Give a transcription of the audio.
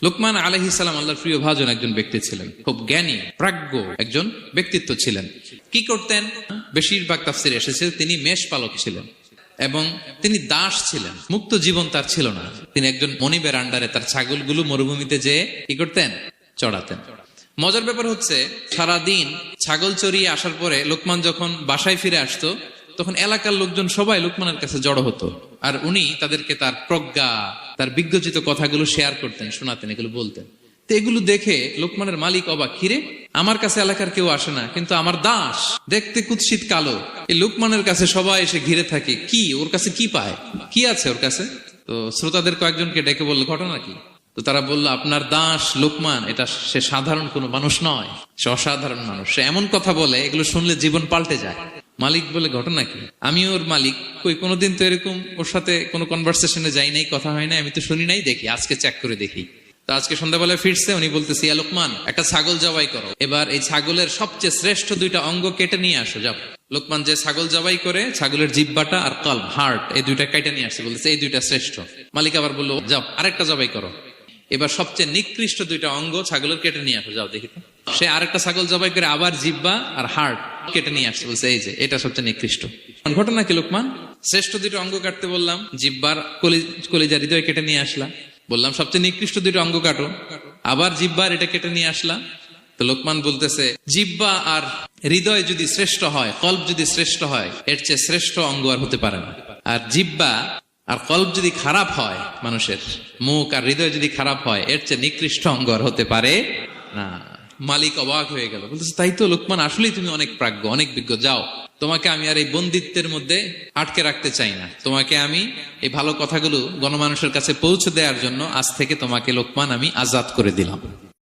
লোকমান আলাইহিস সালাম আল্লাহর প্রিয় ভাজন একজন ব্যক্তি ছিলেন, খুব জ্ঞানী প্রাজ্ঞ একজন ব্যক্তিত্ব ছিলেন। কি করতেন? বেশিরভাগ তাফসিরে এসেছে তিনি মেষপালক ছিলেন এবং তিনি দাস ছিলেন, মুক্ত জীবন তার ছিল না। তিনি একজন মনিবের আন্ডারে তার ছাগলগুলো মরুভূমিতে যেয়ে কি করতেন? চড়াতেন। মজার ব্যাপার হচ্ছে, সারাদিন ছাগল চড়িয়ে আসার পরে লোকমান যখন বাসায় ফিরে আসতো, তখন এলাকার লোকজন সবাই লোকমানের কাছে জড়ো হতো, আর উনি তাদেরকে তার প্রজ্ঞা, তার বিজ্ঞচিত কথাগুলো শেয়ার করতেন, শোনাতেন, এগুলো বলতেন। তো এগুলো দেখে লোকমানের মালিক অবাক, কিরে আমার কাছে এলাকার কেউ আসে না, কিন্তু আমার দাস দেখতে কুৎসিত কালো, এই লোকমানের কাছে সবাই এসে ঘিরে থাকে, কি ওর কাছে কি পায়, কি আছে ওর কাছে? তো শ্রোতাদের কয়েকজনকে ডেকে বললো, ঘটনা কি? তো তারা বললো, আপনার দাস লোকমান, এটা সে সাধারণ কোনো মানুষ নয়, সে অসাধারণ মানুষ, সে এমন কথা বলে এগুলো শুনলে জীবন পাল্টে যায়। মালিক বলে, ঘটনা কি? আমি ওর মালিক, কই কোনোদিন তো এরকম ওর সাথে কোনো কনভারসেশনে যাই নাই, কথা হয় নাই, আমি তো শুনি নাই, দেখি আজকে চেক করে দেখি। তো আজকে সন্ধ্যাবেলায় ফিরছে, উনি বলতেছে, ইয়া লোকমান, একটা ছাগল জবাই করো, এবার এই ছাগলের সবচেয়ে শ্রেষ্ঠ দুইটা অঙ্গ কেটে নিয়ে আসো, যাও। লোকমান যে ছাগল জবাই করে, ছাগলের জিহ্বাটা আর কলব, হার্ট, এই দুইটা কেটে নিয়ে আসছে, বলতেছে এই দুইটা শ্রেষ্ঠ। মালিক আবার বললো, যাও আরেকটা জবাই করো, এবার সবচেয়ে নিকৃষ্ট দুইটা অঙ্গ ছাগলের কেটে নিয়ে আসো, যাও দেখি। সে আরেকটা ছাগল জবাই করে আবার জিহ্বা আর হার্ট কেটে নিয়ে আসছে, বলছে এই যে এটা সবচেয়ে নিকৃষ্ট। ঘটনা কি লোকমান? শ্রেষ্ঠ দুইটা অঙ্গ কাটতে বললাম, জিহ্বার কলিজা হৃদয় কেটে নিয়ে আসলাম, বললাম সবচেয়ে নিকৃষ্ট দুইটা অঙ্গ কাটো, আবার জিহ্বার এটা কেটে নিয়ে আসলাম। তো লোকমান বলতেছে, জিহ্বা আর হৃদয় যদি শ্রেষ্ঠ হয়, কল্ব যদি শ্রেষ্ঠ হয়, এর চেয়ে শ্রেষ্ঠ অঙ্গ আর হতে পারে না। আর জিহ্বা আর কল্ব যদি খারাপ হয়, মানুষের মুখ আর হৃদয় যদি খারাপ হয়, এর চেয়ে নিকৃষ্ট অঙ্গ আর হতে পারে না। মালিক অবাক হয়ে গেল, বলতেছে, তাই তো লোকমান, আসলেই তুমি অনেক প্রাজ্ঞ, অনেক বিজ্ঞ, যাও, তোমাকে আমি আর এই বন্দিত্বের মধ্যে আটকে রাখতে চাই না, তোমাকে আমি এই ভালো কথাগুলো গণমানুষের কাছে পৌঁছে দেওয়ার জন্য আজ থেকে তোমাকে লোকমান আমি আজাদ করে দিলাম।